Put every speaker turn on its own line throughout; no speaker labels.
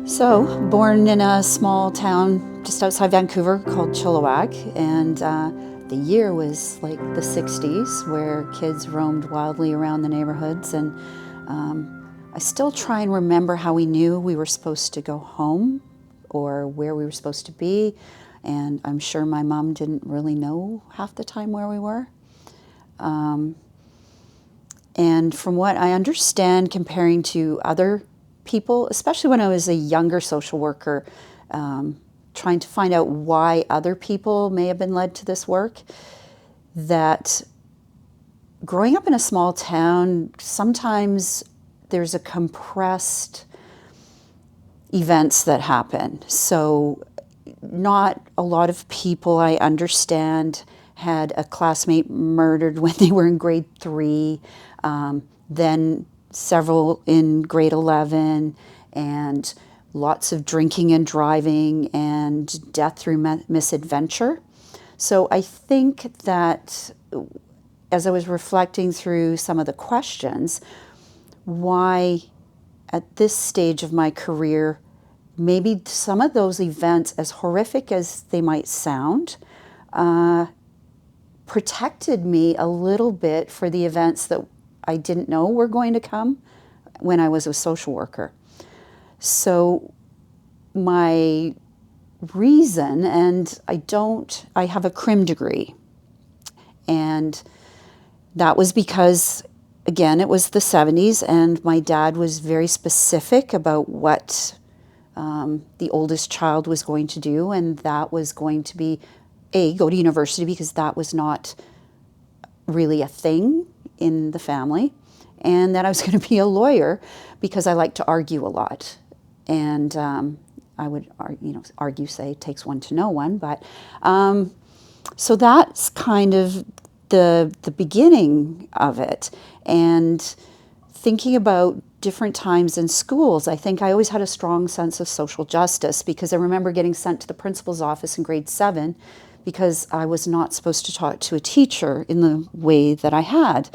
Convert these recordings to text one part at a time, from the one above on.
So, born in a small town just outside Vancouver called Chilliwack, and the year was like the 60s, where kids roamed wildly around the neighborhoods. And I still try and remember how we knew we were supposed to go home or where we were supposed to be. And I'm sure my mom didn't really know half the time where we were. And from what I understand, comparing to other people, especially when I was a younger social worker, trying to find out why other people may have been led to this work, that growing up in a small town, sometimes there's a compressed events that happen. So not a lot of people, I understand, had a classmate murdered when they were in grade 3, then several in grade 11, and lots of drinking and driving and death through misadventure. So I think that as I was reflecting through some of the questions, why at this stage of my career, maybe some of those events, as horrific as they might sound, protected me a little bit for the events that I didn't know were going to come when I was a social worker. So my reason, and I have a crim degree, and that was because, again, it was the 70s, and my dad was very specific about what the oldest child was going to do, and that was going to be, go to university, because that was not really a thing in the family, and that I was going to be a lawyer because I like to argue a lot. And I would argue, say, it takes one to know one. But so that's kind of the beginning of it. And thinking about different times in schools, I think I always had a strong sense of social justice, because I remember getting sent to the principal's office in grade 7 because I was not supposed to talk to a teacher in the way that I had.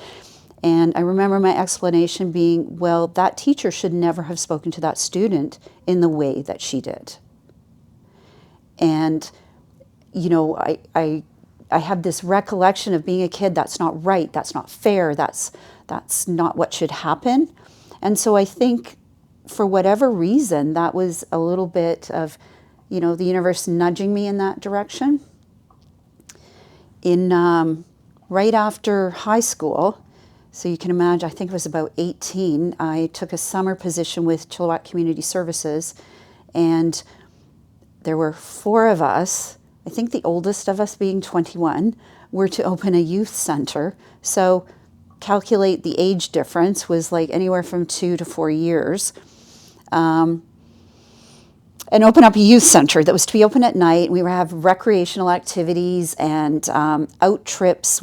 And I remember my explanation being, well, that teacher should never have spoken to that student in the way that she did. And, I have this recollection of being a kid, that's not right, that's not fair, that's not what should happen. And so I think for whatever reason, that was a little bit of, the universe nudging me in that direction. Right after high school, so you can imagine, I think it was about 18, I took a summer position with Chilliwack Community Services, and there were 4 of us, I think the oldest of us being 21, were to open a youth center. So calculate the age difference was like anywhere from 2 to 4 years. And open up a youth center that was to be open at night. We would have recreational activities and out trips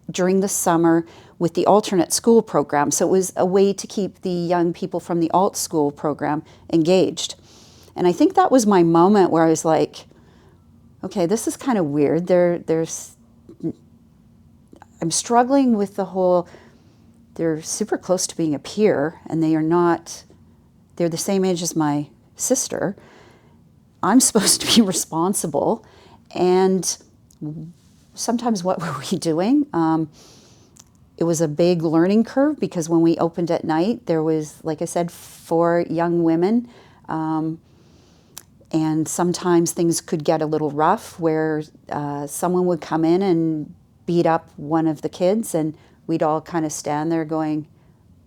during the summer with the alternate school program. So it was a way to keep the young people from the alt school program engaged. And I think that was my moment where I was like, okay, this is kind of weird. I'm struggling with the whole, they're super close to being a peer, and they're the same age as my sister. I'm supposed to be responsible, and sometimes what were we doing? It was a big learning curve, because when we opened at night, there was, like I said, 4 young women, and sometimes things could get a little rough, where someone would come in and beat up one of the kids, and we'd all kind of stand there going,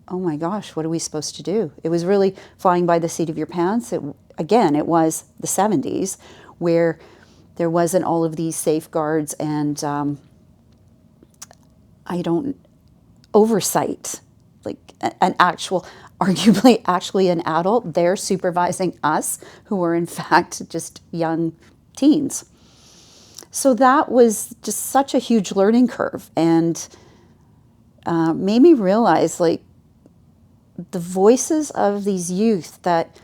oh my gosh, what are we supposed to do? It was really flying by the seat of your pants. It was the 70s, where there wasn't all of these safeguards and oversight, like arguably actually an adult there supervising us, who were in fact just young teens. So that was just such a huge learning curve, and made me realize, like, the voices of these youth that,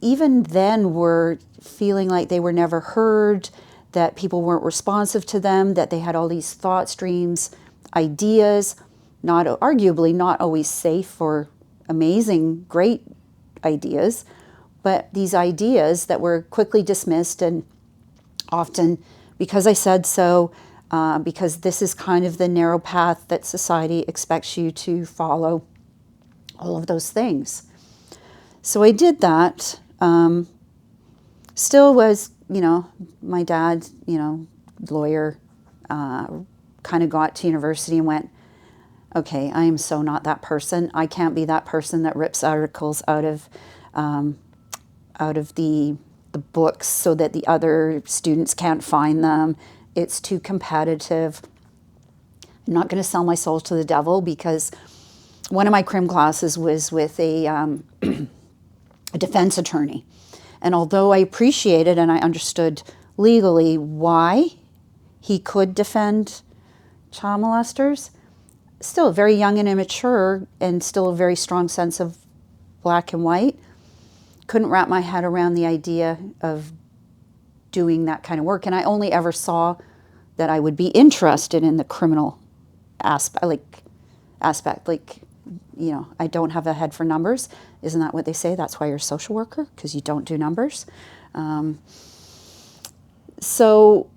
even then were feeling like they were never heard, that people weren't responsive to them, that they had all these thoughts, dreams, ideas, arguably not always safe or amazing, great ideas, but these ideas that were quickly dismissed, and often because I said so, because this is kind of the narrow path that society expects you to follow, all of those things. So I did that. Still was, my dad, lawyer, kind of got to university and went, okay, I am so not that person. I can't be that person that rips articles out of the books so that the other students can't find them. It's too competitive. I'm not going to sell my soul to the devil, because one of my crim classes was with a defense attorney. And although I appreciated and I understood legally why he could defend child molesters, still very young and immature, and still a very strong sense of black and white, couldn't wrap my head around the idea of doing that kind of work. And I only ever saw that I would be interested in the criminal aspect, I don't have a head for numbers. Isn't that what they say? That's why you're a social worker, because you don't do numbers. So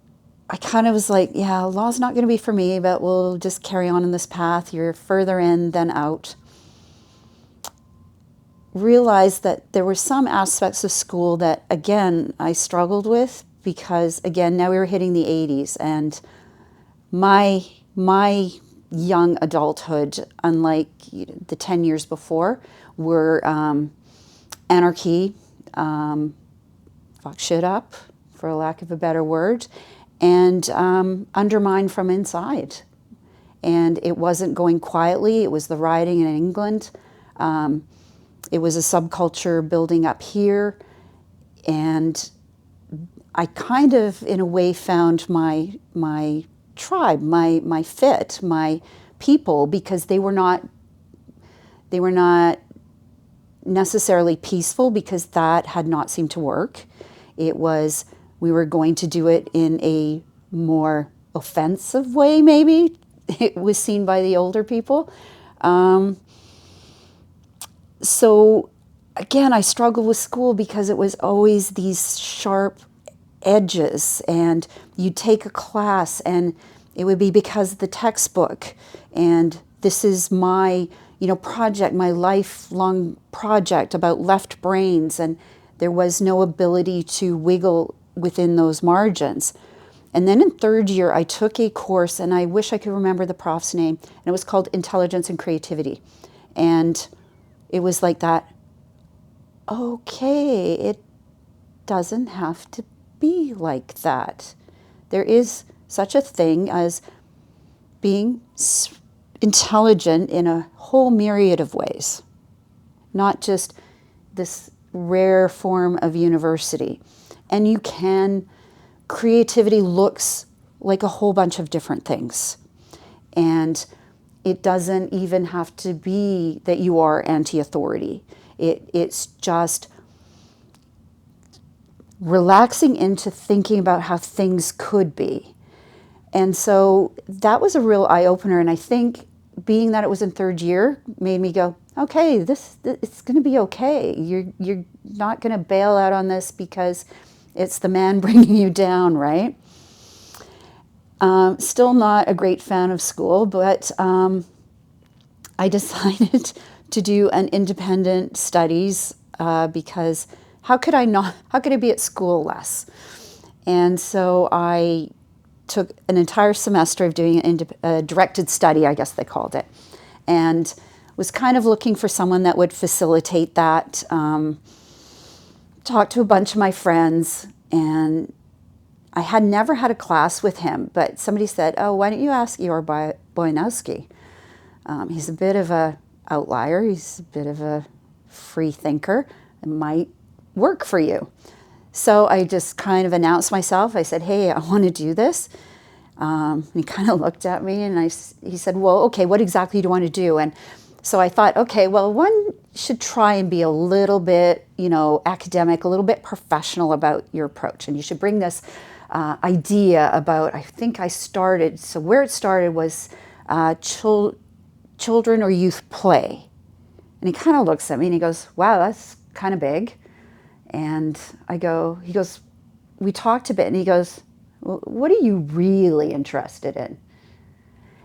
I kind of was like, yeah, law's not going to be for me, but we'll just carry on in this path. You're further in than out. Realized that there were some aspects of school that, again, I struggled with, because, again, now we were hitting the 80s, and my young adulthood, unlike the 10 years before, were anarchy, fuck shit up, for a lack of a better word, and undermined from inside. And it wasn't going quietly. It was the rioting in England. It was a subculture building up here. And I kind of, in a way, found my tribe, my fit, my people, because they were not necessarily peaceful, because that had not seemed to work. It was, we were going to do it in a more offensive way, maybe. It was seen by the older people. So again, I struggled with school, because it was always these sharp edges, and you'd take a class and it would be because of the textbook, and this is my project, my lifelong project about left brains, and there was no ability to wiggle within those margins. And then in third year, I took a course, and I wish I could remember the prof's name, and it was called Intelligence and Creativity. And it was like that, okay, it doesn't have to be like that. There is such a thing as being intelligent in a whole myriad of ways, not just this rare form of university. And creativity looks like a whole bunch of different things. And it doesn't even have to be that you are anti-authority. It's just relaxing into thinking about how things could be. And so that was a real eye-opener. And I think being that it was in third year made me go, okay, it's going to be okay. You're not going to bail out on this because it's the man bringing you down, right? Still not a great fan of school, but I decided to do an independent studies because how could I be at school less? And so I took an entire semester of doing a directed study, I guess they called it, and was kind of looking for someone that would facilitate that. Talked to a bunch of my friends, and I had never had a class with him, but somebody said, oh, why don't you ask Igor Boyanowski? He's a bit of a outlier. He's a bit of a free thinker. It might work for you. So I just kind of announced myself. I said, hey, I want to do this. And he kind of looked at me, and he said, well, okay, what exactly do you want to do? And so I thought, okay, well, one should try and be a little bit, academic, a little bit professional about your approach. And you should bring this idea about, so where it started was children or youth play. And he kind of looks at me and he goes, wow, that's kind of big. And he goes, we talked a bit, and he goes, well, what are you really interested in?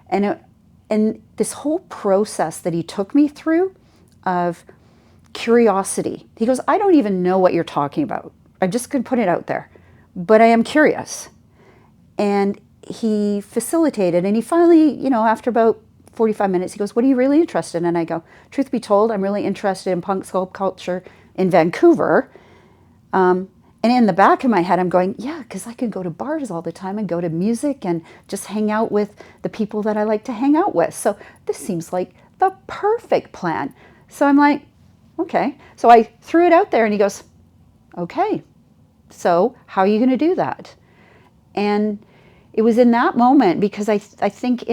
And this whole process that he took me through of curiosity, he goes, I don't even know what you're talking about. I'm just going to put it out there, but I am curious. And he facilitated, and he finally, after about 45 minutes, he goes, what are you really interested in? And I go, truth be told, I'm really interested in punk sculpture in Vancouver. And in the back of my head, I'm going, yeah, because I can go to bars all the time and go to music and just hang out with the people that I like to hang out with. So this seems like the perfect plan. So I'm like, okay. So I threw it out there, and he goes, okay, so how are you going to do that? And it was in that moment, because I think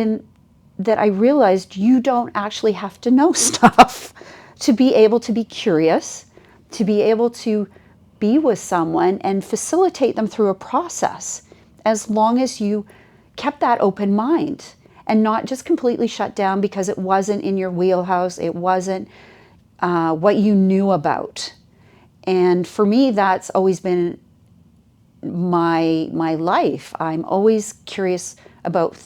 that I realized you don't actually have to know stuff to be able to be curious, to be able to be with someone and facilitate them through a process, as long as you kept that open mind and not just completely shut down because it wasn't in your wheelhouse, it wasn't what you knew about. And for me, that's always been my life. I'm always curious about,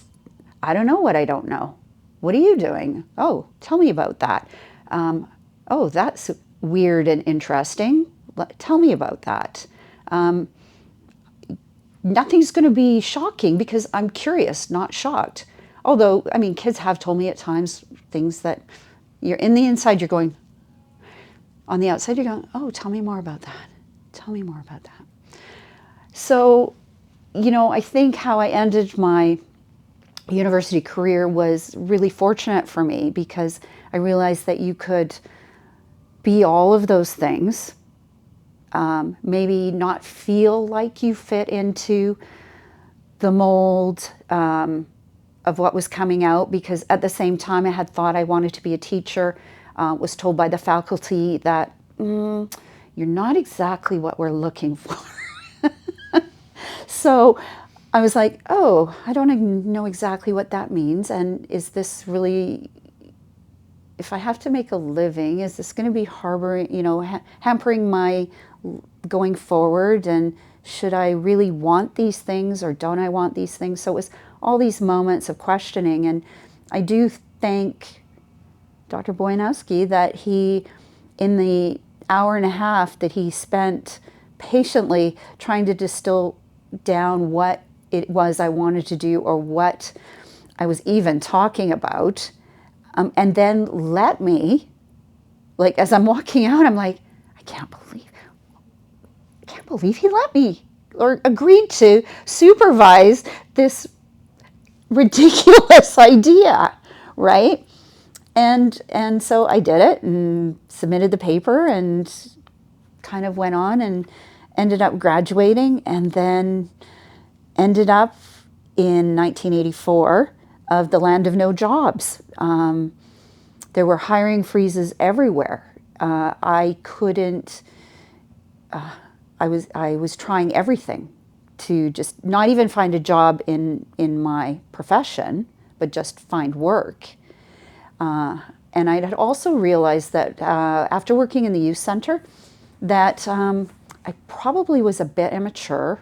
I don't know what I don't know. What are you doing? Oh, tell me about that. Oh, that's weird and interesting. Tell me about that. Nothing's going to be shocking because I'm curious, not shocked. Although, I mean, kids have told me at times things that you're in the inside, you're going, on the outside, you're going, oh, tell me more about that. Tell me more about that. So, I think how I ended my university career was really fortunate for me, because I realized that you could be all of those things. Maybe not feel like you fit into the mold of what was coming out, because at the same time I had thought I wanted to be a teacher, was told by the faculty that you're not exactly what we're looking for. So I was like, oh, I don't know exactly what that means, and is this really, if I have to make a living, is this going to be hampering my going forward, and should I really want these things or don't I want these things? So it was all these moments of questioning, and I do thank Dr. Boyanowski that he, in the hour and a half that he spent patiently trying to distill down what it was I wanted to do or what I was even talking about, and then let me, like as I'm walking out, I'm like, I can't believe he let me or agreed to supervise this ridiculous idea, right? And so I did it and submitted the paper and kind of went on and ended up graduating, and then ended up in 1984 of the land of no jobs. There were hiring freezes everywhere. I couldn't. I was trying everything to just not even find a job in my profession, but just find work. And I had also realized that after working in the youth center, that I probably was a bit immature,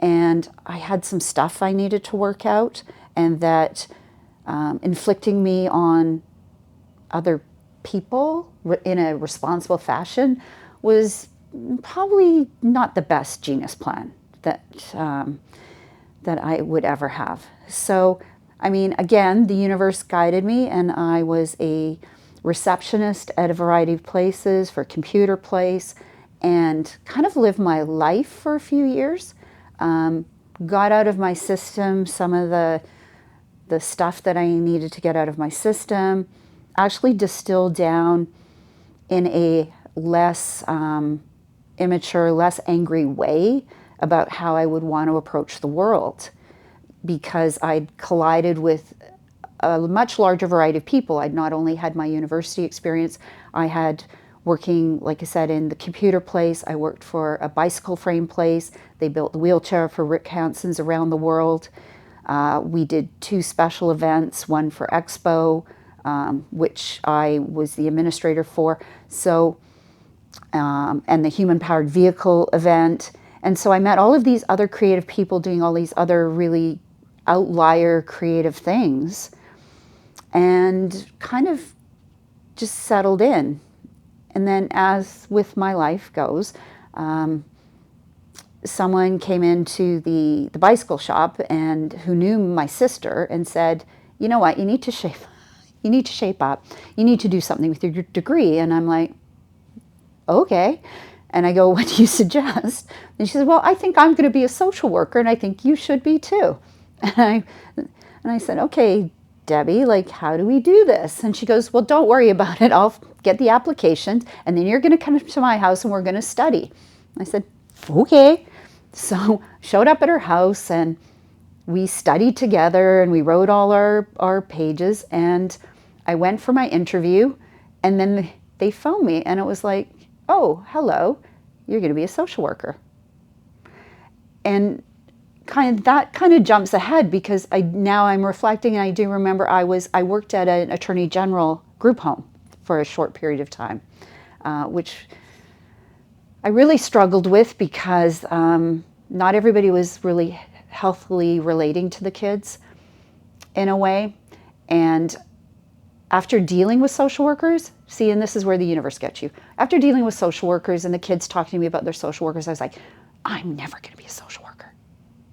and I had some stuff I needed to work out, and that inflicting me on other people in a responsible fashion was probably not the best genius plan that I would ever have. So, I mean, again, the universe guided me, and I was a receptionist at a variety of places, for Computer Place, and kind of lived my life for a few years. Got out of my system some of the stuff that I needed to get out of my system, actually distilled down in a less immature, less angry way about how I would want to approach the world, because I'd collided with a much larger variety of people. I'd not only had my university experience, I had working, like I said, in the Computer Place. I worked for a bicycle frame place. They built the wheelchair for Rick Hanson's around the world. We did 2 special events, one for Expo, which I was the administrator for. So and the Human Powered Vehicle event. And so I met all of these other creative people doing all these other really outlier creative things, and kind of just settled in. And then, as with my life goes, someone came into the bicycle shop and who knew my sister and said, you know what, you need to shape up. You need to do something with your degree. And I'm like, okay. And I go, what do you suggest? And she said, well, I think I'm going to be a social worker, and I think you should be too. And I said, okay, Debbie, like, how do we do this? And she goes, well, don't worry about it. I'll get the applications, and then you're going to come to my house and we're going to study. I said, okay. So showed up at her house, and we studied together, and we wrote all our pages, and I went for my interview, and then they phoned me, and it was like, oh, hello, you're going to be a social worker. And that kind of jumps ahead, because now I'm reflecting, and I do remember I worked at an attorney general group home for a short period of time, which I really struggled with, because not everybody was really healthily relating to the kids in a way. And after dealing with social workers, see, and this is where the universe gets you. After dealing with social workers and the kids talking to me about their social workers, I was like, I'm never going to be a social worker.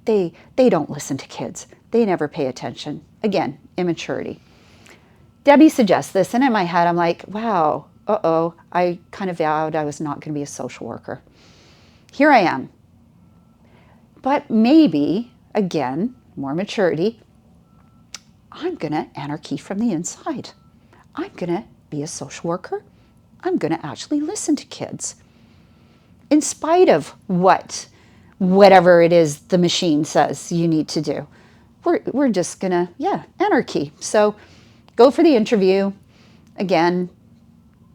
They don't listen to kids. They never pay attention. Again, immaturity. Debbie suggests this, and in my head, I'm like, wow, I kind of vowed I was not going to be a social worker. Here I am. But maybe, again, more maturity, I'm going to anarchy from the inside. I'm going to be a social worker. I'm going to actually listen to kids. In spite of whatever it is the machine says you need to do. We're just going to, anarchy. So go for the interview. Again,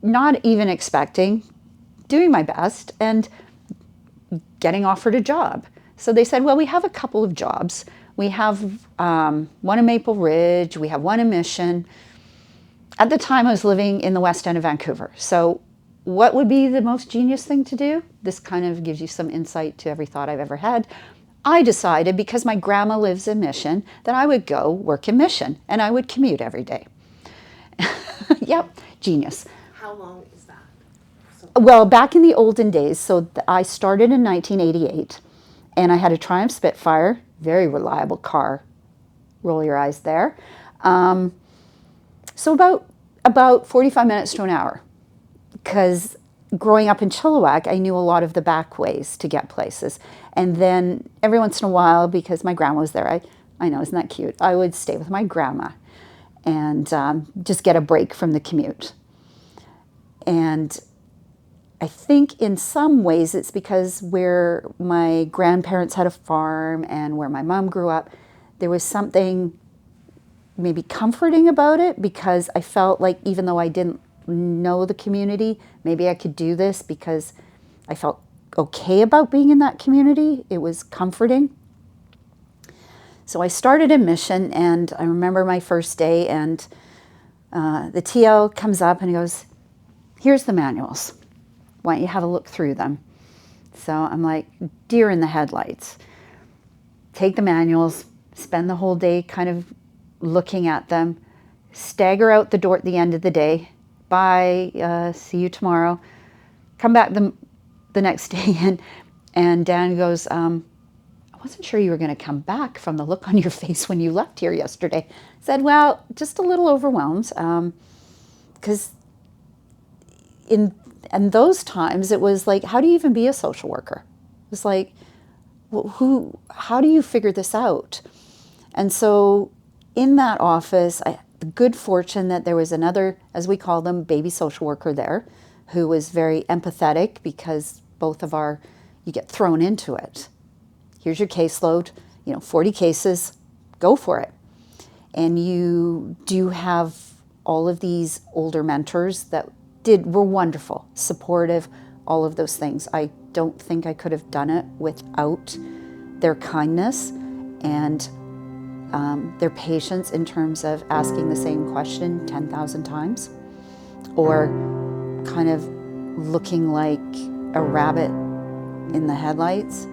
not even expecting, doing my best, and getting offered a job. So they said, well, we have a couple of jobs. We have one in Maple Ridge. We have one in Mission. At the time, I was living in the West End of Vancouver. So what would be the most genius thing to do? This kind of gives you some insight to every thought I've ever had. I decided, because my grandma lives in Mission, that I would go work in Mission, and I would commute every day. Yep, genius.
How long is that?
Well, back in the olden days, so I started in 1988, and I had a Triumph Spitfire, very reliable car. Roll your eyes there. So about 45 minutes to an hour, because growing up in Chilliwack, I knew a lot of the back ways to get places. And then every once in a while, because my grandma was there, I know, isn't that cute? I would stay with my grandma and just get a break from the commute. And I think in some ways it's because where my grandparents had a farm and where my mom grew up, there was something maybe comforting about it, because I felt like even though I didn't know the community, maybe I could do this because I felt okay about being in that community. It was comforting. So I started in Mission, and I remember my first day, and the TL comes up and he goes, here's the manuals. Why don't you have a look through them? So I'm like, deer in the headlights. Take the manuals, spend the whole day kind of looking at them, stagger out the door at the end of the day. Bye, see you tomorrow. Come back the next day, and Dan goes, I wasn't sure you were going to come back from the look on your face when you left here yesterday. I said, well, just a little overwhelmed, because in those times it was like, how do you even be a social worker? It was like, well, how do you figure this out? And so in that office, I had the good fortune that there was another, as we call them, baby social worker there, who was very empathetic, because both of you get thrown into it. Here's your caseload, 40 cases, go for it. And you do have all of these older mentors that were wonderful, supportive, all of those things. I don't think I could have done it without their kindness and their patience in terms of asking the same question 10,000 times, or kind of looking like a rabbit in the headlights.